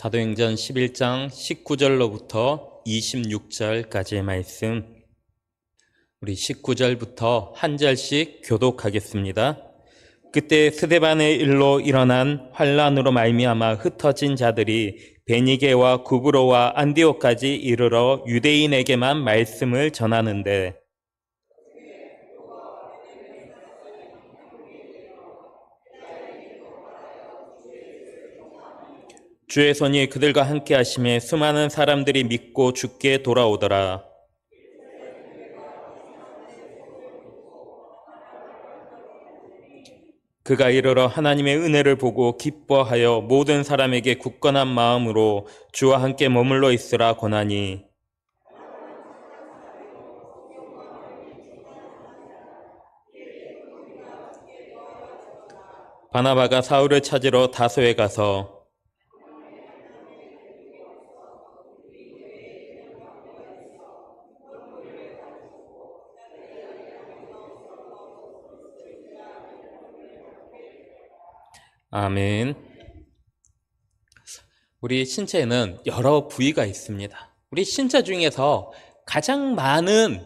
사도행전 11장 19절로부터 26절까지의 말씀, 우리 19절부터 한 절씩 교독하겠습니다. 그때 스데반의 일로 일어난 환란으로 말미암아 흩어진 자들이 베니게와 구브로와 안디옥까지 이르러 유대인에게만 말씀을 전하는데, 주의 손이 그들과 함께 하심에 수많은 사람들이 믿고 주께 돌아오더라. 그가 이르러 하나님의 은혜를 보고 기뻐하여 모든 사람에게 굳건한 마음으로 주와 함께 머물러 있으라 권하니, 바나바가 사울을 찾으러 다소에 가서 아멘. 우리 신체에는 여러 부위가 있습니다. 우리 신체 중에서 가장 많은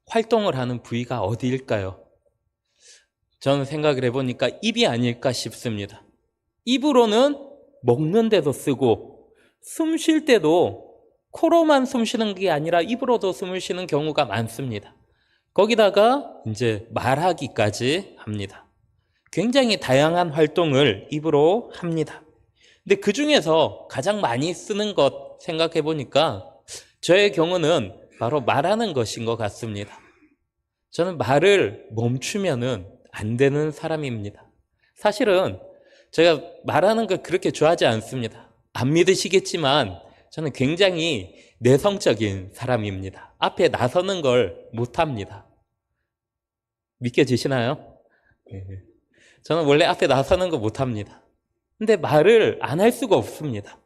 활동을 하는 부위가 어디일까요? 저는 생각을 해보니까 입이 아닐까 싶습니다. 입으로는 먹는 데도 쓰고 숨 쉴 때도 코로만 숨 쉬는 게 아니라 입으로도 숨을 쉬는 경우가 많습니다. 거기다가 이제 말하기까지 합니다. 굉장히 다양한 활동을 입으로 합니다. 근데 그 중에서 가장 많이 쓰는 것 생각해 보니까 저의 경우는 바로 말하는 것인 것 같습니다. 저는 말을 멈추면은 안 되는 사람입니다. 사실은 제가 말하는 걸 그렇게 좋아하지 않습니다. 안 믿으시겠지만 저는 굉장히 내성적인 사람입니다. 앞에 나서는 걸 못합니다. 믿겨지시나요? 네. 저는 원래 앞에 나서는 거 못합니다. 근데 말을 안 할 수가 없습니다.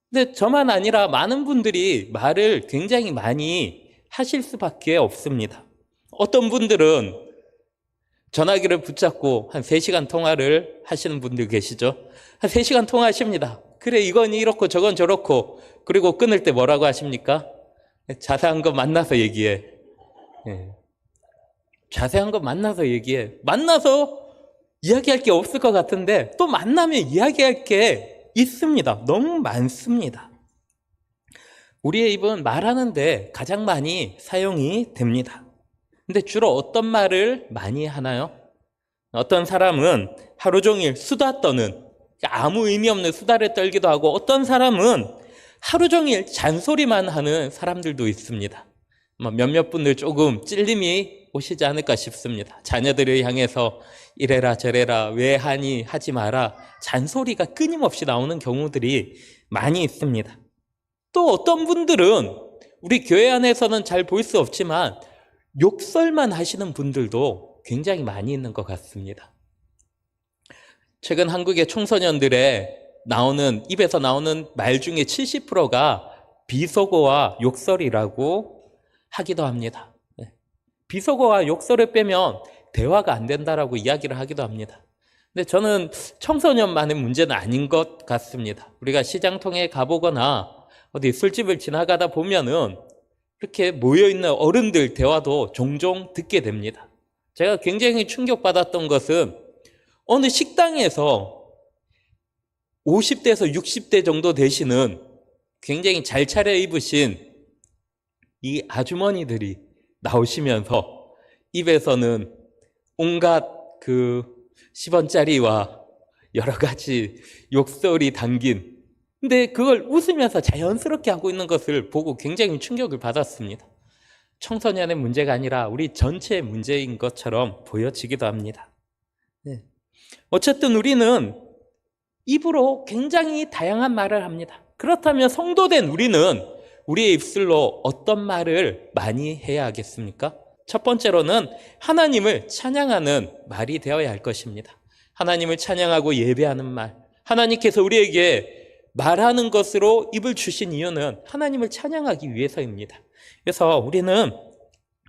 근데 저만 아니라 많은 분들이 말을 굉장히 많이 하실 수밖에 없습니다. 어떤 분들은 전화기를 붙잡고 한 3시간 통화를 하시는 분들 계시죠? 한 3시간 통화하십니다. 그래, 이건 이렇고 저건 저렇고. 그리고 끊을 때 뭐라고 하십니까? 자세한 거 만나서 얘기해. 자세한 거 만나서 얘기해. 만나서 이야기할 게 없을 것 같은데 또 만나면 이야기할 게 있습니다. 너무 많습니다. 우리의 입은 말하는데 가장 많이 사용이 됩니다. 근데 주로 어떤 말을 많이 하나요? 어떤 사람은 하루 종일 수다 떠는, 아무 의미 없는 수다를 떨기도 하고, 어떤 사람은 하루 종일 잔소리만 하는 사람들도 있습니다. 몇몇 분들 조금 찔림이 오시지 않을까 싶습니다. 자녀들을 향해서 이래라 저래라 왜 하니 하지 마라, 잔소리가 끊임없이 나오는 경우들이 많이 있습니다. 또 어떤 분들은 우리 교회 안에서는 잘 볼 수 없지만 욕설만 하시는 분들도 굉장히 많이 있는 것 같습니다. 최근 한국의 청소년들의 입에서 나오는 말 중에 70%가 비속어와 욕설이라고 하기도 합니다. 비속어와 욕설을 빼면 대화가 안 된다라고 이야기를 하기도 합니다. 근데 저는 청소년만의 문제는 아닌 것 같습니다. 우리가 시장통에 가보거나 어디 술집을 지나가다 보면은 이렇게 모여있는 어른들 대화도 종종 듣게 됩니다. 제가 굉장히 충격받았던 것은 어느 식당에서 50대에서 60대 정도 되시는 굉장히 잘 차려입으신 이 아주머니들이 나오시면서 입에서는 온갖 10원짜리와 여러 가지 욕설이 담긴, 근데 그걸 웃으면서 자연스럽게 하고 있는 것을 보고 굉장히 충격을 받았습니다. 청소년의 문제가 아니라 우리 전체의 문제인 것처럼 보여지기도 합니다. 어쨌든 우리는 입으로 굉장히 다양한 말을 합니다. 그렇다면 성도된 우리는 우리의 입술로 어떤 말을 많이 해야 하겠습니까? 첫 번째로는 하나님을 찬양하는 말이 되어야 할 것입니다. 하나님을 찬양하고 예배하는 말. 하나님께서 우리에게 말하는 것으로 입을 주신 이유는 하나님을 찬양하기 위해서입니다. 그래서 우리는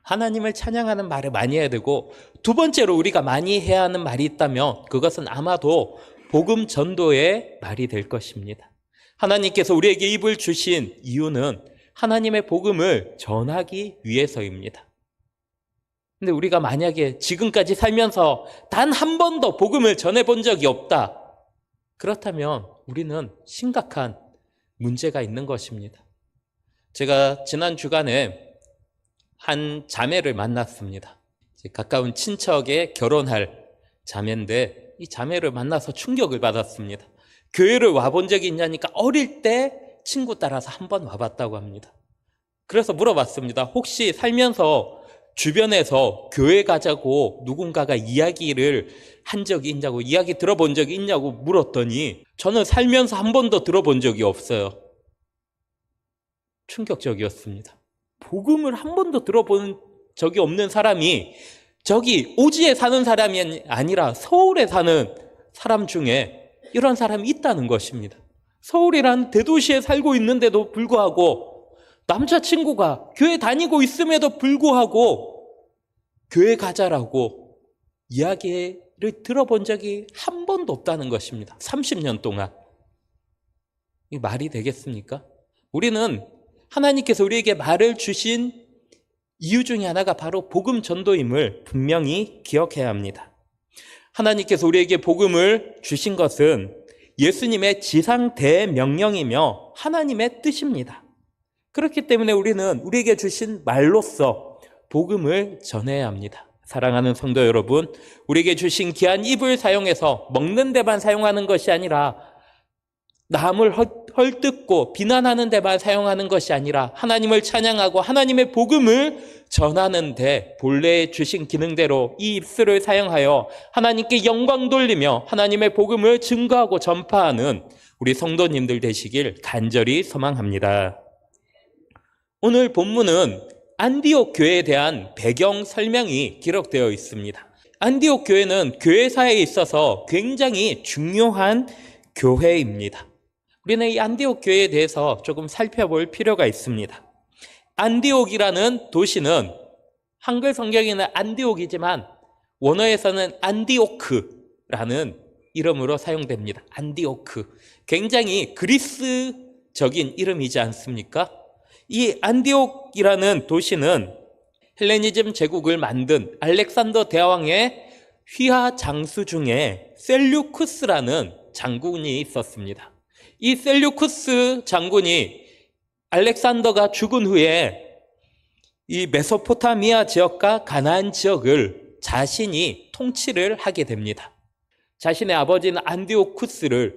하나님을 찬양하는 말을 많이 해야 되고, 두 번째로 우리가 많이 해야 하는 말이 있다면 그것은 아마도 복음 전도의 말이 될 것입니다. 하나님께서 우리에게 입을 주신 이유는 하나님의 복음을 전하기 위해서입니다. 근데 우리가 만약에 지금까지 살면서 단 한 번도 복음을 전해본 적이 없다. 그렇다면 우리는 심각한 문제가 있는 것입니다. 제가 지난 주간에 한 자매를 만났습니다. 가까운 친척의 결혼할 자매인데 이 자매를 만나서 충격을 받았습니다. 교회를 와본 적이 있냐니까 어릴 때 친구 따라서 한 번 와봤다고 합니다. 그래서 물어봤습니다. 혹시 살면서 주변에서 교회 가자고 누군가가 이야기를 한 적이 있냐고, 이야기 들어본 적이 있냐고 물었더니 저는 살면서 한 번도 들어본 적이 없어요. 충격적이었습니다. 복음을 한 번도 들어본 적이 없는 사람이 저기 오지에 사는 사람이 아니라 서울에 사는 사람 중에 이런 사람이 있다는 것입니다. 서울이라는 대도시에 살고 있는데도 불구하고 남자친구가 교회 다니고 있음에도 불구하고 교회 가자라고 이야기를 들어본 적이 한 번도 없다는 것입니다. 30년 동안. 이 말이 되겠습니까? 우리는 하나님께서 우리에게 말을 주신 이유 중에 하나가 바로 복음 전도임을 분명히 기억해야 합니다. 하나님께서 우리에게 복음을 주신 것은 예수님의 지상 대명령이며 하나님의 뜻입니다. 그렇기 때문에 우리는 우리에게 주신 말로써 복음을 전해야 합니다. 사랑하는 성도 여러분, 우리에게 주신 귀한 입을 사용해서 먹는 데만 사용하는 것이 아니라 남을 헐뜯고 비난하는 데만 사용하는 것이 아니라 하나님을 찬양하고 하나님의 복음을 전하는 데 본래 주신 기능대로 이 입술을 사용하여 하나님께 영광 돌리며 하나님의 복음을 증거하고 전파하는 우리 성도님들 되시길 간절히 소망합니다. 오늘 본문은 안디옥 교회에 대한 배경 설명이 기록되어 있습니다. 안디옥 교회는 교회사에 있어서 굉장히 중요한 교회입니다. 우리는 이 안디옥 교회에 대해서 조금 살펴볼 필요가 있습니다. 안디옥이라는 도시는 한글 성경에는 안디옥이지만 원어에서는 안디오크라는 이름으로 사용됩니다. 안디오크. 굉장히 그리스적인 이름이지 않습니까? 이 안디옥이라는 도시는 헬레니즘 제국을 만든 알렉산더 대왕의 휘하 장수 중에 셀류쿠스라는 장군이 있었습니다. 이 셀류쿠스 장군이 알렉산더가 죽은 후에 이 메소포타미아 지역과 가나안 지역을 자신이 통치를 하게 됩니다. 자신의 아버지는 안디오쿠스를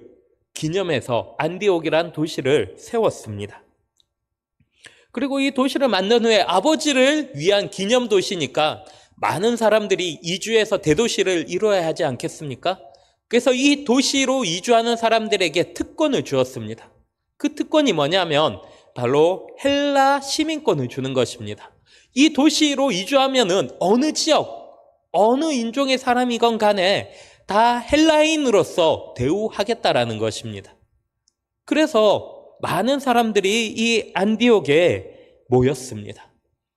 기념해서 안디옥이란 도시를 세웠습니다. 그리고 이 도시를 만든 후에 아버지를 위한 기념 도시니까 많은 사람들이 이주해서 대도시를 이루어야 하지 않겠습니까? 그래서 이 도시로 이주하는 사람들에게 특권을 주었습니다. 그 특권이 뭐냐면 바로 헬라 시민권을 주는 것입니다. 이 도시로 이주하면은 어느 지역, 어느 인종의 사람이건 간에 다 헬라인으로서 대우하겠다라는 것입니다. 그래서 많은 사람들이 이 안디옥에 모였습니다.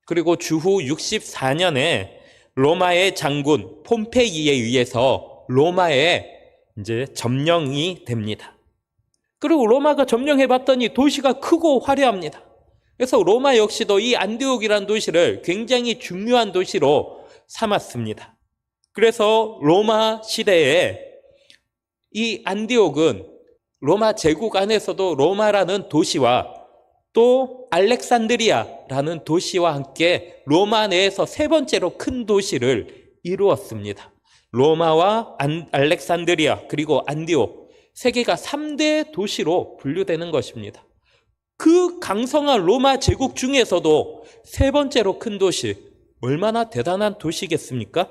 그리고 주후 64년에 로마의 장군 폼페이에 의해서 로마에 이제 점령이 됩니다. 그리고 로마가 점령해 봤더니 도시가 크고 화려합니다. 그래서 로마 역시도 이 안디옥이라는 도시를 굉장히 중요한 도시로 삼았습니다. 그래서 로마 시대에 이 안디옥은 로마 제국 안에서도 로마라는 도시와 또 알렉산드리아라는 도시와 함께 로마 내에서 세 번째로 큰 도시를 이루었습니다. 로마와 알렉산드리아 그리고 안디옥 세 개가 3대 도시로 분류되는 것입니다. 그 강성한 로마 제국 중에서도 세 번째로 큰 도시, 얼마나 대단한 도시겠습니까?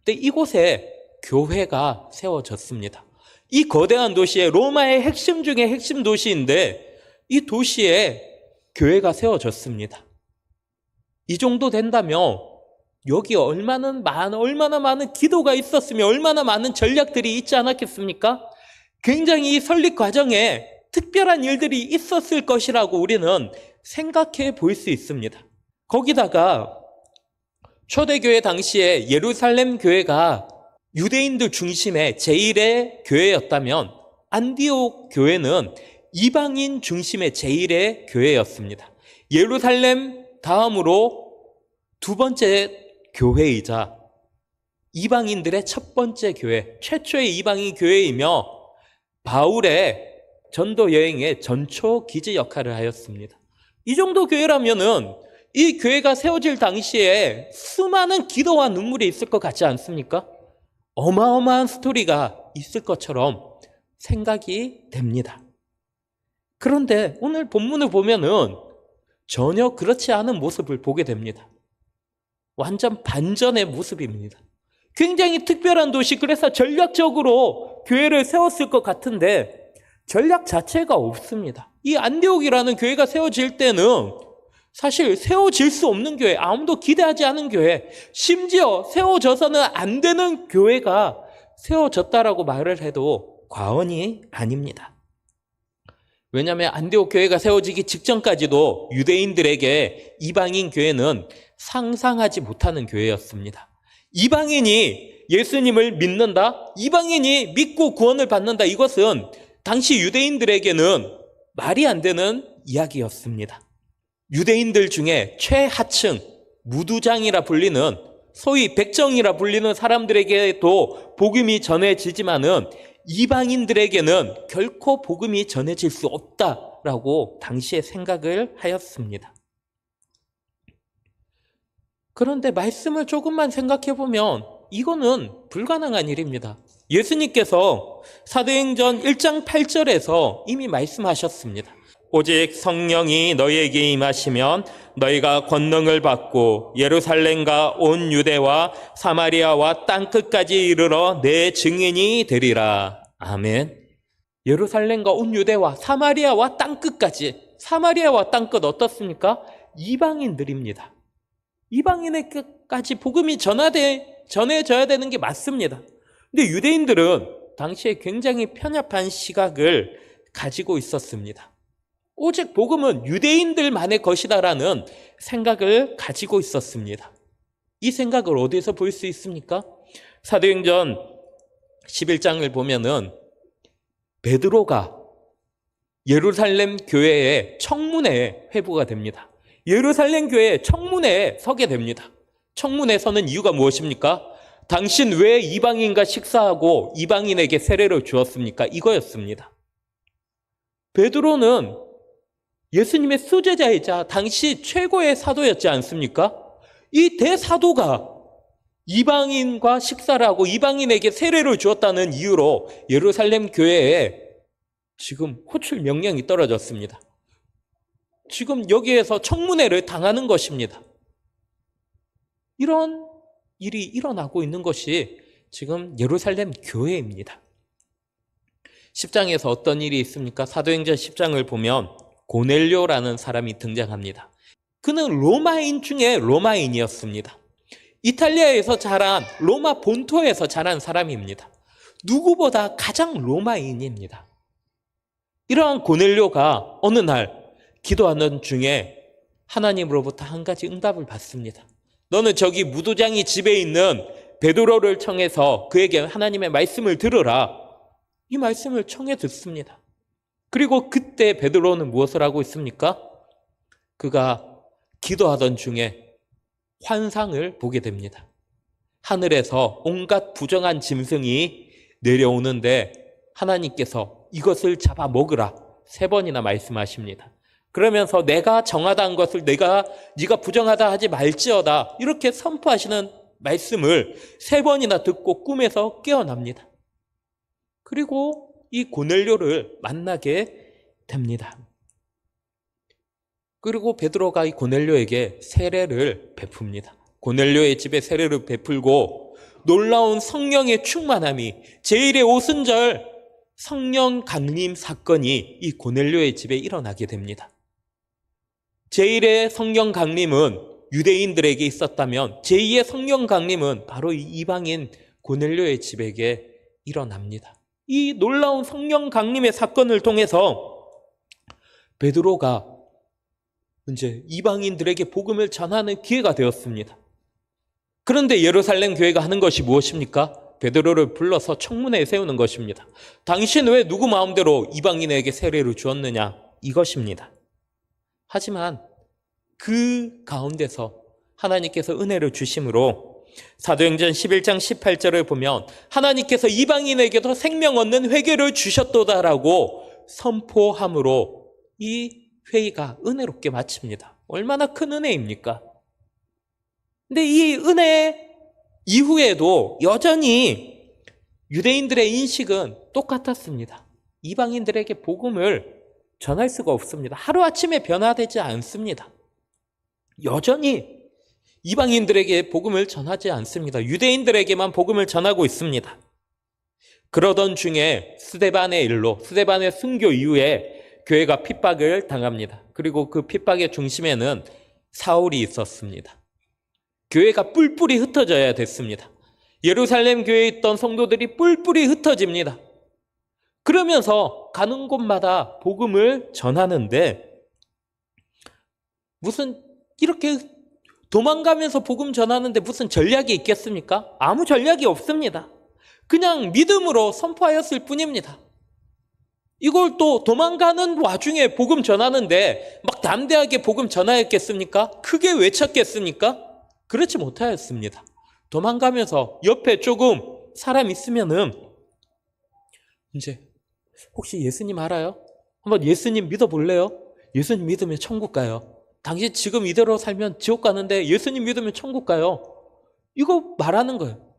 근데 이곳에 교회가 세워졌습니다. 이 거대한 도시에 로마의 핵심 중에 핵심 도시인데 이 도시에 교회가 세워졌습니다. 이 정도 된다면 여기 얼마나 많은 기도가 있었으며 얼마나 많은 전략들이 있지 않았겠습니까? 굉장히 이 설립 과정에 특별한 일들이 있었을 것이라고 우리는 생각해 볼 수 있습니다. 거기다가 초대교회 당시에 예루살렘 교회가 유대인들 중심의 제1의 교회였다면 안디옥 교회는 이방인 중심의 제1의 교회였습니다. 예루살렘 다음으로 두 번째 교회이자 이방인들의 첫 번째 교회, 최초의 이방인 교회이며 바울의 전도 여행의 전초 기지 역할을 하였습니다. 이 정도 교회라면은 이 교회가 세워질 당시에 수많은 기도와 눈물이 있을 것 같지 않습니까? 어마어마한 스토리가 있을 것처럼 생각이 됩니다. 그런데 오늘 본문을 보면은 전혀 그렇지 않은 모습을 보게 됩니다. 완전 반전의 모습입니다. 굉장히 특별한 도시, 그래서 전략적으로 교회를 세웠을 것 같은데 전략 자체가 없습니다. 이 안디옥이라는 교회가 세워질 때는 사실 세워질 수 없는 교회, 아무도 기대하지 않은 교회, 심지어 세워져서는 안 되는 교회가 세워졌다라고 말을 해도 과언이 아닙니다. 왜냐하면 안디옥 교회가 세워지기 직전까지도 유대인들에게 이방인 교회는 상상하지 못하는 교회였습니다. 이방인이 예수님을 믿는다? 이방인이 믿고 구원을 받는다? 이것은 당시 유대인들에게는 말이 안 되는 이야기였습니다. 유대인들 중에 최하층, 무두장이라 불리는, 소위 백정이라 불리는 사람들에게도 복음이 전해지지만은 이방인들에게는 결코 복음이 전해질 수 없다라고 당시에 생각을 하였습니다. 그런데 말씀을 조금만 생각해 보면 이거는 불가능한 일입니다. 예수님께서 사도행전 1장 8절에서 이미 말씀하셨습니다. 오직 성령이 너희에게 임하시면 너희가 권능을 받고 예루살렘과 온 유대와 사마리아와 땅끝까지 이르러 내 증인이 되리라. 아멘. 예루살렘과 온 유대와 사마리아와 땅끝까지. 사마리아와 땅끝 어떻습니까? 이방인들입니다. 이방인에게까지 복음이 전해져야 되는 게 맞습니다. 근데 유대인들은 당시에 굉장히 편협한 시각을 가지고 있었습니다. 오직 복음은 유대인들만의 것이다라는 생각을 가지고 있었습니다. 이 생각을 어디서 볼 수 있습니까? 사도행전 11장을 보면은 베드로가 예루살렘 교회의 청문회에 회부가 됩니다. 예루살렘 교회의 청문회에 서게 됩니다. 청문회에 서는 이유가 무엇입니까? 당신 왜 이방인과 식사하고 이방인에게 세례를 주었습니까? 이거였습니다. 베드로는 예수님의 수제자이자 당시 최고의 사도였지 않습니까? 이 대사도가 이방인과 식사를 하고 이방인에게 세례를 주었다는 이유로 예루살렘 교회에 지금 호출 명령이 떨어졌습니다. 지금 여기에서 청문회를 당하는 것입니다. 이런 일이 일어나고 있는 것이 지금 예루살렘 교회입니다. 10장에서 어떤 일이 있습니까? 사도행전 10장을 보면 고넬료라는 사람이 등장합니다. 그는 로마인 중에 로마인이었습니다. 이탈리아에서 자란, 로마 본토에서 자란 사람입니다. 누구보다 가장 로마인입니다. 이러한 고넬료가 어느 날 기도하는 중에 하나님으로부터 한 가지 응답을 받습니다. 너는 저기 무도장이 집에 있는 베드로를 청해서 그에게 하나님의 말씀을 들으라. 이 말씀을 청해 듣습니다. 그리고 그때 베드로는 무엇을 하고 있습니까? 그가 기도하던 중에 환상을 보게 됩니다. 하늘에서 온갖 부정한 짐승이 내려오는데 하나님께서 이것을 잡아 먹으라 3번이나 말씀하십니다. 그러면서 내가 정하다는 것을 네가 부정하다 하지 말지어다 이렇게 선포하시는 말씀을 3번이나 듣고 꿈에서 깨어납니다. 그리고 이 고넬료를 만나게 됩니다. 그리고 베드로가 이 고넬료에게 세례를 베풉니다. 고넬료의 집에 세례를 베풀고 놀라운 성령의 충만함이 제1의 오순절 성령 강림 사건이 이 고넬료의 집에 일어나게 됩니다. 제1의 성령 강림은 유대인들에게 있었다면 제2의 성령 강림은 바로 이 이방인 고넬료의 집에게 일어납니다. 이 놀라운 성령 강림의 사건을 통해서 베드로가 이제 이방인들에게 복음을 전하는 기회가 되었습니다. 그런데 예루살렘 교회가 하는 것이 무엇입니까? 베드로를 불러서 청문회에 세우는 것입니다. 당신 왜 누구 마음대로 이방인에게 세례를 주었느냐? 이것입니다. 하지만 그 가운데서 하나님께서 은혜를 주심으로 사도행전 11장 18절을 보면 하나님께서 이방인에게도 생명 얻는 회개를 주셨도다라고 선포함으로 이 회의가 은혜롭게 마칩니다. 얼마나 큰 은혜입니까? 근데 이 은혜 이후에도 여전히 유대인들의 인식은 똑같았습니다. 이방인들에게 복음을 전할 수가 없습니다. 하루아침에 변화되지 않습니다. 여전히 이방인들에게 복음을 전하지 않습니다. 유대인들에게만 복음을 전하고 있습니다. 그러던 중에 스데반의 일로, 스데반의 순교 이후에 교회가 핍박을 당합니다. 그리고 그 핍박의 중심에는 사울이 있었습니다. 교회가 뿔뿔이 흩어져야 됐습니다. 예루살렘 교회에 있던 성도들이 뿔뿔이 흩어집니다. 그러면서 가는 곳마다 복음을 전하는데 무슨 이렇게 도망가면서 복음 전하는데 무슨 전략이 있겠습니까? 아무 전략이 없습니다. 그냥 믿음으로 선포하였을 뿐입니다. 이걸 또 도망가는 와중에 복음 전하는데 막 담대하게 복음 전하였겠습니까? 크게 외쳤겠습니까? 그렇지 못하였습니다. 도망가면서 옆에 조금 사람 있으면은 이제 혹시 예수님 알아요? 한번 예수님 믿어볼래요? 예수님 믿으면 천국 가요. 당신 지금 이대로 살면 지옥 가는데 예수님 믿으면 천국 가요. 이거 말하는 거예요.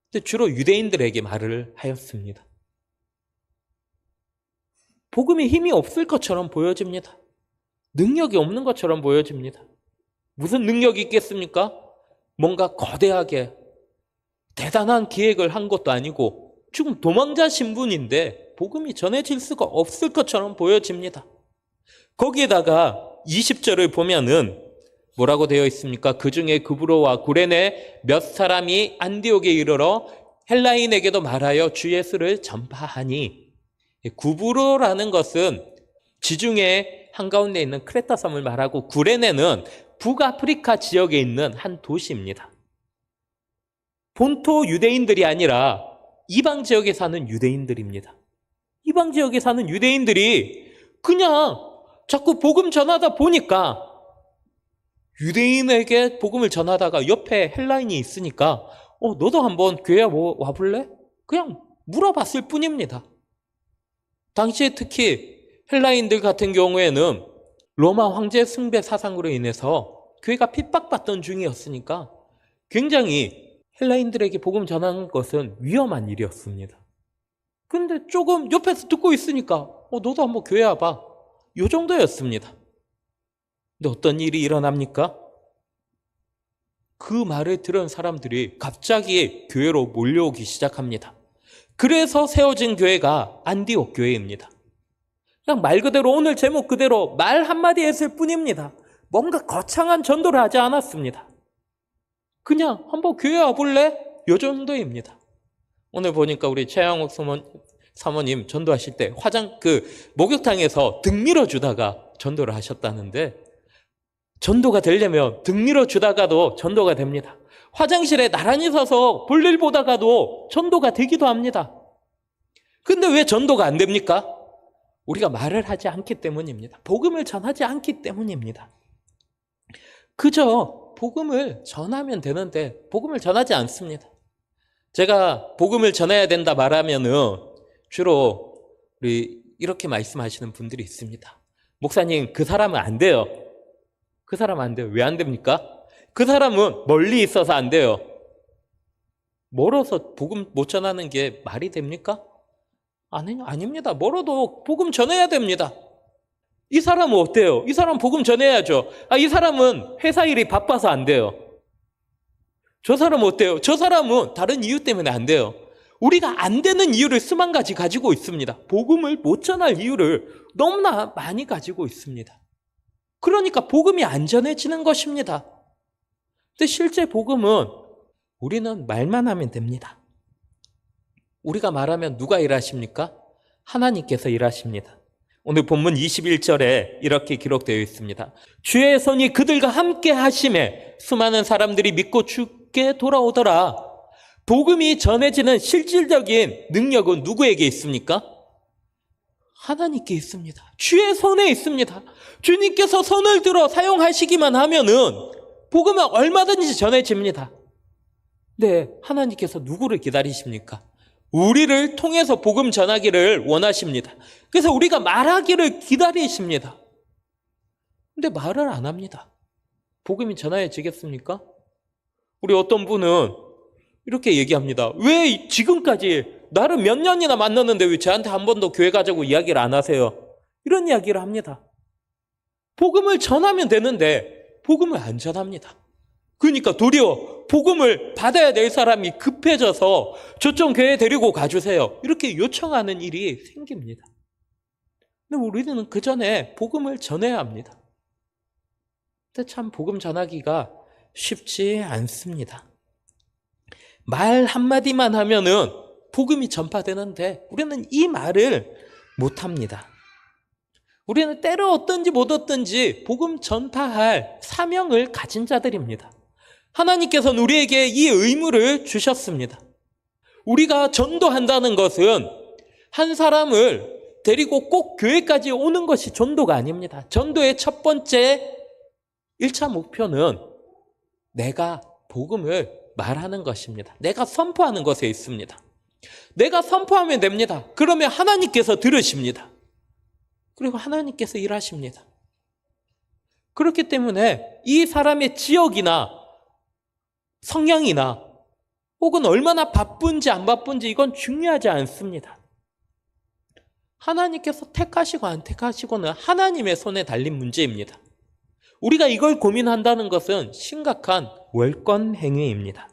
근데 주로 유대인들에게 말을 하였습니다. 복음에 힘이 없을 것처럼 보여집니다. 능력이 없는 것처럼 보여집니다. 무슨 능력이 있겠습니까? 뭔가 거대하게 대단한 기획을 한 것도 아니고 지금 도망자 신분인데 복음이 전해질 수가 없을 것처럼 보여집니다. 거기에다가 20절을 보면은 뭐라고 되어 있습니까? 그 중에 구브로와 구레네 몇 사람이 안디옥에 이르러 헬라인에게도 말하여 주 예수를 전파하니, 구브로라는 것은 지중해 한가운데 있는 크레타 섬을 말하고 구레네는 북아프리카 지역에 있는 한 도시입니다. 본토 유대인들이 아니라 이방 지역에 사는 유대인들입니다. 이방 지역에 사는 유대인들이 그냥 자꾸 복음 전하다 보니까 유대인에게 복음을 전하다가 옆에 헬라인이 있으니까 너도 한번 교회 와볼래? 그냥 물어봤을 뿐입니다. 당시에 특히 헬라인들 같은 경우에는 로마 황제 숭배 사상으로 인해서 교회가 핍박받던 중이었으니까 굉장히 헬라인들에게 복음 전하는 것은 위험한 일이었습니다. 근데 조금 옆에서 듣고 있으니까 너도 한번 교회 와봐. 요 정도였습니다. 근데 어떤 일이 일어납니까? 그 말을 들은 사람들이 갑자기 교회로 몰려오기 시작합니다. 그래서 세워진 교회가 안디옥 교회입니다. 그냥 말 그대로 오늘 제목 그대로 말 한마디 했을 뿐입니다. 뭔가 거창한 전도를 하지 않았습니다. 그냥 한번 교회 와볼래? 요 정도입니다. 오늘 보니까 우리 최양옥 사모님 전도하실 때 목욕탕에서 등 밀어주다가 전도를 하셨다는데, 전도가 되려면 등 밀어주다가도 전도가 됩니다. 화장실에 나란히 서서 볼일 보다가도 전도가 되기도 합니다. 근데 왜 전도가 안 됩니까? 우리가 말을 하지 않기 때문입니다. 복음을 전하지 않기 때문입니다. 그저 복음을 전하면 되는데 복음을 전하지 않습니다. 제가 복음을 전해야 된다 말하면은 주로 우리 이렇게 말씀하시는 분들이 있습니다. 목사님, 그 사람은 안 돼요. 그 사람 안 돼요. 왜 안 됩니까? 그 사람은 멀리 있어서 안 돼요. 멀어서 복음 못 전하는 게 말이 됩니까? 아닙니다. 멀어도 복음 전해야 됩니다. 이 사람은 어때요? 이 사람 복음 전해야죠. 이 사람은 회사 일이 바빠서 안 돼요. 저 사람은 어때요? 저 사람은 다른 이유 때문에 안 돼요. 우리가 안 되는 이유를 수만 가지 가지고 있습니다. 복음을 못 전할 이유를 너무나 많이 가지고 있습니다. 그러니까 복음이 안 전해지는 것입니다. 근데 실제 복음은 우리는 말만 하면 됩니다. 우리가 말하면 누가 일하십니까? 하나님께서 일하십니다. 오늘 본문 21절에 이렇게 기록되어 있습니다. 주의 손이 그들과 함께 하심에 수많은 사람들이 믿고 주께 돌아오더라. 복음이 전해지는 실질적인 능력은 누구에게 있습니까? 하나님께 있습니다. 주의 손에 있습니다. 주님께서 손을 들어 사용하시기만 하면은 복음은 얼마든지 전해집니다. 네, 하나님께서 누구를 기다리십니까? 우리를 통해서 복음 전하기를 원하십니다. 그래서 우리가 말하기를 기다리십니다. 근데 말을 안 합니다. 복음이 전해지겠습니까? 우리 어떤 분은 이렇게 얘기합니다. 왜 지금까지 나를 몇 년이나 만났는데 왜 저한테 한 번도 교회 가자고 이야기를 안 하세요? 이런 이야기를 합니다. 복음을 전하면 되는데 복음을 안 전합니다. 그러니까 도리어 복음을 받아야 될 사람이 급해져서 저쪽 교회에 데리고 가주세요. 이렇게 요청하는 일이 생깁니다. 근데 우리는 그 전에 복음을 전해야 합니다. 근데 참 복음 전하기가 쉽지 않습니다. 말 한마디만 하면은 복음이 전파되는데 우리는 이 말을 못합니다. 우리는 때로 어떤지 못 어떤지 복음 전파할 사명을 가진 자들입니다. 하나님께서는 우리에게 이 의무를 주셨습니다. 우리가 전도한다는 것은 한 사람을 데리고 꼭 교회까지 오는 것이 전도가 아닙니다. 전도의 첫 번째 1차 목표는 내가 복음을 말하는 것입니다. 내가 선포하는 것에 있습니다. 내가 선포하면 됩니다. 그러면 하나님께서 들으십니다. 그리고 하나님께서 일하십니다. 그렇기 때문에 이 사람의 지역이나 성향이나 혹은 얼마나 바쁜지 안 바쁜지 이건 중요하지 않습니다. 하나님께서 택하시고 안 택하시고는 하나님의 손에 달린 문제입니다. 우리가 이걸 고민한다는 것은 심각한 월권 행위입니다.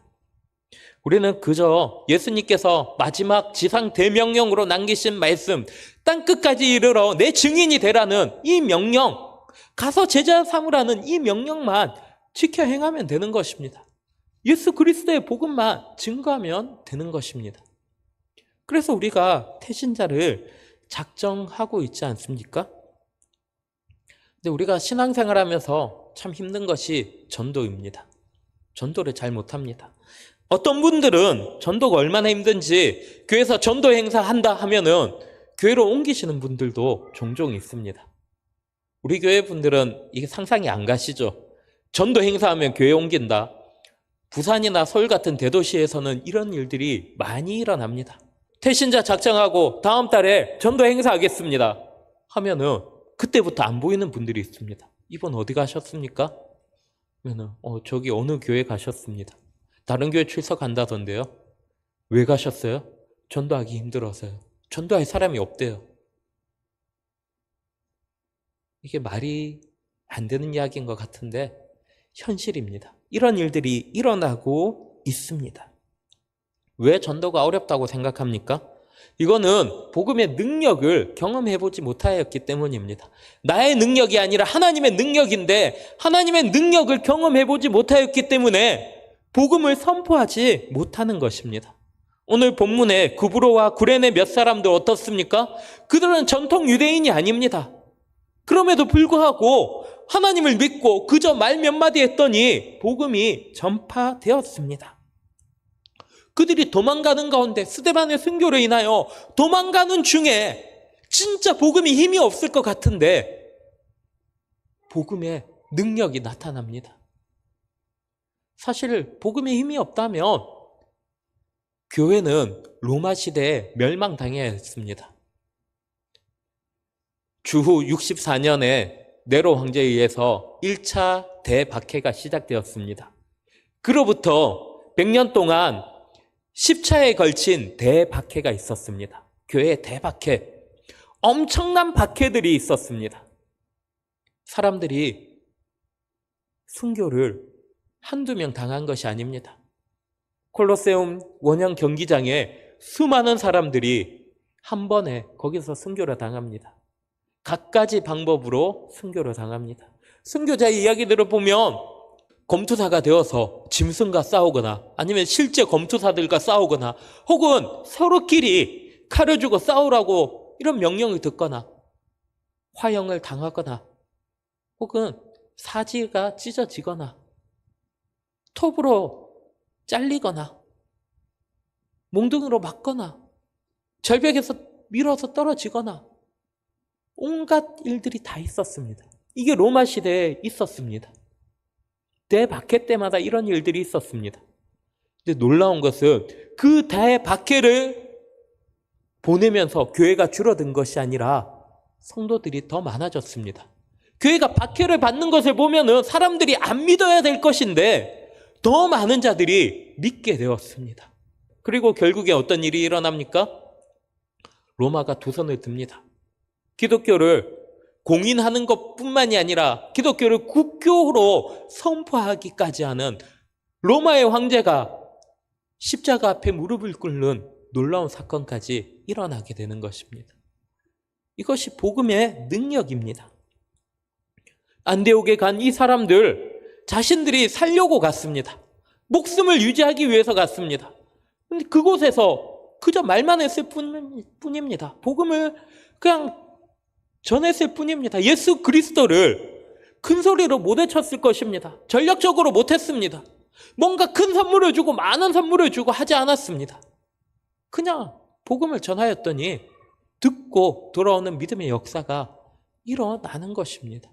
우리는 그저 예수님께서 마지막 지상 대명령으로 남기신 말씀, 땅끝까지 이르러 내 증인이 되라는 이 명령, 가서 제자 삼으라는 이 명령만 지켜 행하면 되는 것입니다. 예수 그리스도의 복음만 증거하면 되는 것입니다. 그래서 우리가 태신자를 작정하고 있지 않습니까? 근데 우리가 신앙생활하면서 참 힘든 것이 전도입니다. 전도를 잘 못합니다. 어떤 분들은 전도가 얼마나 힘든지 교회에서 전도 행사 한다 하면은 교회로 옮기시는 분들도 종종 있습니다. 우리 교회 분들은 이게 상상이 안 가시죠? 전도 행사하면 교회 옮긴다. 부산이나 서울 같은 대도시에서는 이런 일들이 많이 일어납니다. 태신자 작정하고 다음 달에 전도 행사하겠습니다 하면은 그때부터 안 보이는 분들이 있습니다. 이번 어디 가셨습니까? 그러면은 저기 어느 교회 가셨습니다. 다른 교회 출석한다던데요. 왜 가셨어요? 전도하기 힘들어서요. 전도할 사람이 없대요. 이게 말이 안 되는 이야기인 것 같은데 현실입니다. 이런 일들이 일어나고 있습니다. 왜 전도가 어렵다고 생각합니까? 이거는 복음의 능력을 경험해보지 못하였기 때문입니다. 나의 능력이 아니라 하나님의 능력인데 하나님의 능력을 경험해보지 못하였기 때문에 복음을 선포하지 못하는 것입니다. 오늘 본문에 구브로와 구레네 몇 사람들 어떻습니까? 그들은 전통 유대인이 아닙니다. 그럼에도 불구하고 하나님을 믿고 그저 말 몇 마디 했더니 복음이 전파되었습니다. 그들이 도망가는 가운데 스데반의 순교로 인하여 도망가는 중에 진짜 복음이 힘이 없을 것 같은데 복음의 능력이 나타납니다. 사실 복음에 힘이 없다면 교회는 로마 시대에 멸망당해야 했습니다. 주후 64년에 네로 황제에 의해서 1차 대박해가 시작되었습니다. 그로부터 100년 동안 10차에 걸친 대박해가 있었습니다. 교회에 대박해, 엄청난 박해들이 있었습니다. 사람들이 순교를 한두 명 당한 것이 아닙니다. 콜로세움 원형 경기장에 수많은 사람들이 한 번에 거기서 순교를 당합니다. 갖가지 방법으로 순교를 당합니다. 순교자의 이야기들을 보면 검투사가 되어서 짐승과 싸우거나 아니면 실제 검투사들과 싸우거나 혹은 서로끼리 칼을 주고 싸우라고 이런 명령을 듣거나 화형을 당하거나 혹은 사지가 찢어지거나 톱으로 잘리거나 몽둥이로 맞거나 절벽에서 밀어서 떨어지거나 온갖 일들이 다 있었습니다. 이게 로마 시대에 있었습니다. 대박해 때마다 이런 일들이 있었습니다. 근데 놀라운 것은 그 대박해를 보내면서 교회가 줄어든 것이 아니라 성도들이 더 많아졌습니다. 교회가 박해를 받는 것을 보면은 사람들이 안 믿어야 될 것인데 더 많은 자들이 믿게 되었습니다. 그리고 결국에 어떤 일이 일어납니까? 로마가 두 손을 듭니다. 기독교를 공인하는 것뿐만이 아니라 기독교를 국교로 선포하기까지 하는 로마의 황제가 십자가 앞에 무릎을 꿇는 놀라운 사건까지 일어나게 되는 것입니다. 이것이 복음의 능력입니다. 안디옥에 간 이 사람들 자신들이 살려고 갔습니다. 목숨을 유지하기 위해서 갔습니다. 근데 그곳에서 그저 말만 했을 뿐입니다. 복음을 그냥 전했을 뿐입니다. 예수 그리스도를 큰 소리로 못 외쳤을 것입니다. 전략적으로 못했습니다. 뭔가 큰 선물을 주고 많은 선물을 주고 하지 않았습니다. 그냥 복음을 전하였더니 듣고 돌아오는 믿음의 역사가 일어나는 것입니다.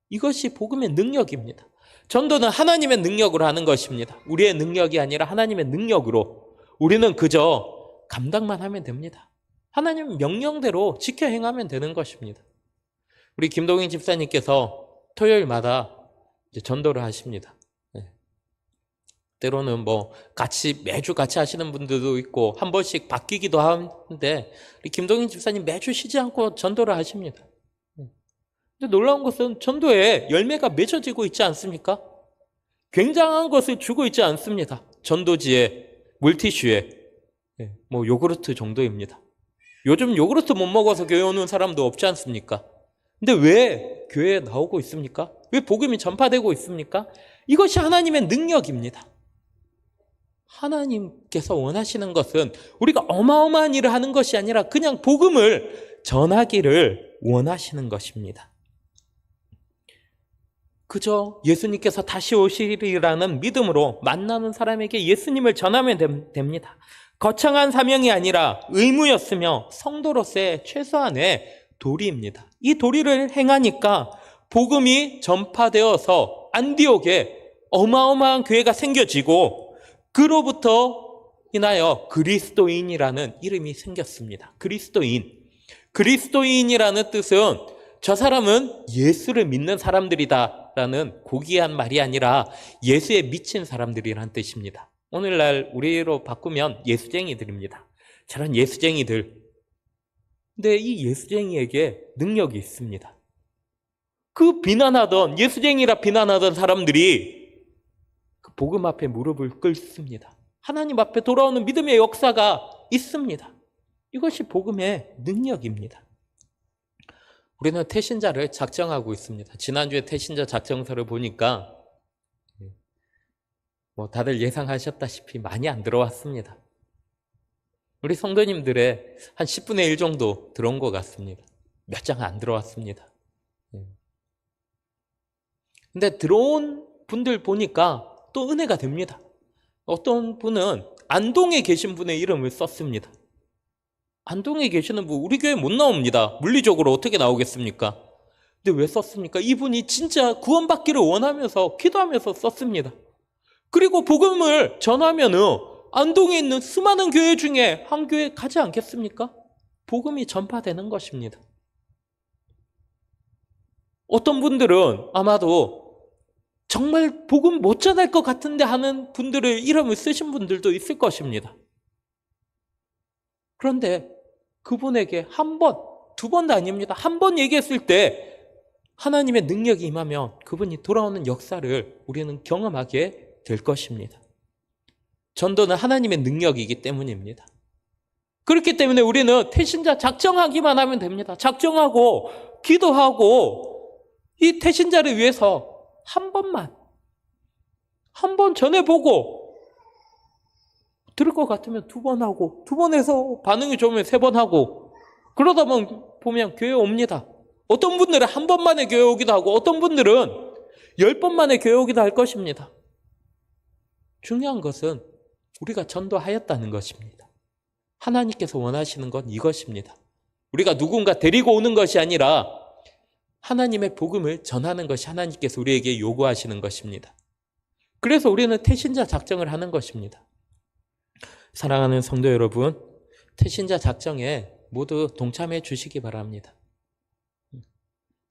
이것이 복음의 능력입니다. 전도는 하나님의 능력으로 하는 것입니다. 우리의 능력이 아니라 하나님의 능력으로. 우리는 그저 감당만 하면 됩니다. 하나님 명령대로 지켜 행하면 되는 것입니다. 우리 김동인 집사님께서 토요일마다 이제 전도를 하십니다. 때로는 매주 같이 하시는 분들도 있고 한 번씩 바뀌기도 하는데 우리 김동인 집사님 매주 쉬지 않고 전도를 하십니다. 근데 놀라운 것은 전도에 열매가 맺어지고 있지 않습니까? 굉장한 것을 주고 있지 않습니다. 전도지에, 물티슈에, 요구르트 정도입니다. 요즘 요구르트 못 먹어서 교회 오는 사람도 없지 않습니까? 근데 왜 교회에 나오고 있습니까? 왜 복음이 전파되고 있습니까? 이것이 하나님의 능력입니다. 하나님께서 원하시는 것은 우리가 어마어마한 일을 하는 것이 아니라 그냥 복음을 전하기를 원하시는 것입니다. 그저 예수님께서 다시 오시리라는 믿음으로 만나는 사람에게 예수님을 전하면 됩니다. 거창한 사명이 아니라 의무였으며 성도로서의 최소한의 도리입니다. 이 도리를 행하니까 복음이 전파되어서 안디옥에 어마어마한 교회가 생겨지고 그로부터 인하여 그리스도인이라는 이름이 생겼습니다. 그리스도인이라는 뜻은 저 사람은 예수를 믿는 사람들이다라는 고귀한 말이 아니라 예수에 미친 사람들이라는 뜻입니다. 오늘날 우리로 바꾸면 예수쟁이들입니다. 저런 예수쟁이들. 근데 이 예수쟁이에게 능력이 있습니다. 그 예수쟁이라 비난하던 사람들이 그 복음 앞에 무릎을 꿇습니다. 하나님 앞에 돌아오는 믿음의 역사가 있습니다. 이것이 복음의 능력입니다. 우리는 태신자를 작정하고 있습니다. 지난주에 태신자 작정서를 보니까 다들 예상하셨다시피 많이 안 들어왔습니다. 우리 성도님들의 한 10분의 1 정도 들어온 것 같습니다. 몇 장 안 들어왔습니다. 근데 들어온 분들 보니까 또 은혜가 됩니다. 어떤 분은 안동에 계신 분의 이름을 썼습니다. 안동에 계시는 분, 우리 교회 못 나옵니다. 물리적으로 어떻게 나오겠습니까? 근데 왜 썼습니까? 이분이 진짜 구원받기를 원하면서 기도하면서 썼습니다. 그리고 복음을 전하면은 안동에 있는 수많은 교회 중에 한 교회 가지 않겠습니까? 복음이 전파되는 것입니다. 어떤 분들은 아마도 정말 복음 못 전할 것 같은데 하는 분들의 이름을 쓰신 분들도 있을 것입니다. 그런데 그분에게 한 번, 두 번도 아닙니다. 한 번 얘기했을 때 하나님의 능력이 임하면 그분이 돌아오는 역사를 우리는 경험하게 될 것입니다. 전도는 하나님의 능력이기 때문입니다. 그렇기 때문에 우리는 태신자 작정하기만 하면 됩니다. 작정하고 기도하고 이 태신자를 위해서 한 번 전해보고 들을 것 같으면 2번 하고 2번 해서 반응이 좋으면 3번 하고 그러다 보면 교회 옵니다. 어떤 분들은 한 번 만에 교회 오기도 하고 어떤 분들은 10번 만에 교회 오기도 할 것입니다. 중요한 것은 우리가 전도하였다는 것입니다. 하나님께서 원하시는 건 이것입니다. 우리가 누군가 데리고 오는 것이 아니라 하나님의 복음을 전하는 것이 하나님께서 우리에게 요구하시는 것입니다. 그래서 우리는 태신자 작정을 하는 것입니다. 사랑하는 성도 여러분, 태신자 작정에 모두 동참해 주시기 바랍니다.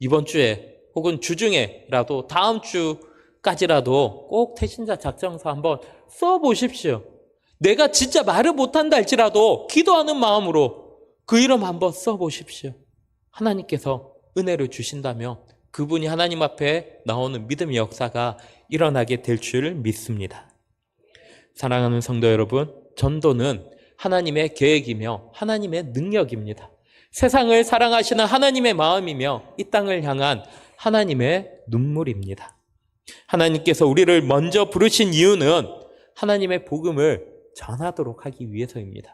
이번 주에 혹은 주중에라도 다음 주까지라도 꼭 태신자 작정서 한번 써보십시오. 내가 진짜 말을 못한다 할지라도 기도하는 마음으로 그 이름 한번 써보십시오. 하나님께서 은혜를 주신다면 그분이 하나님 앞에 나오는 믿음의 역사가 일어나게 될 줄 믿습니다. 사랑하는 성도 여러분, 전도는 하나님의 계획이며 하나님의 능력입니다. 세상을 사랑하시는 하나님의 마음이며 이 땅을 향한 하나님의 눈물입니다. 하나님께서 우리를 먼저 부르신 이유는 하나님의 복음을 전하도록 하기 위해서입니다.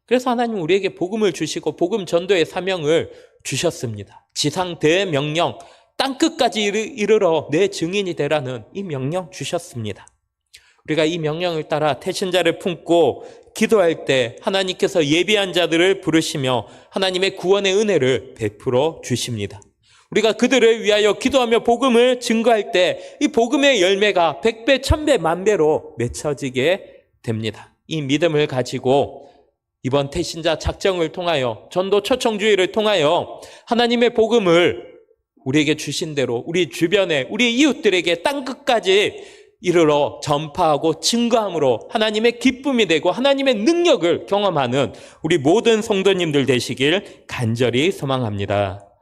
그래서 하나님 우리에게 복음을 주시고 복음 전도의 사명을 주셨습니다. 지상 대명령, 땅끝까지 이르러 내 증인이 되라는 이 명령 주셨습니다. 우리가 이 명령을 따라 태신자를 품고 기도할 때 하나님께서 예비한 자들을 부르시며 하나님의 구원의 은혜를 베풀어 주십니다. 우리가 그들을 위하여 기도하며 복음을 증거할 때 이 복음의 열매가 100배, 1000배, 만배로 맺혀지게 됩니다. 이 믿음을 가지고 이번 태신자 작정을 통하여 전도 초청주의를 통하여 하나님의 복음을 우리에게 주신 대로 우리 주변에 우리 이웃들에게 땅끝까지 이르러 전파하고 증거함으로 하나님의 기쁨이 되고 하나님의 능력을 경험하는 우리 모든 성도님들 되시길 간절히 소망합니다.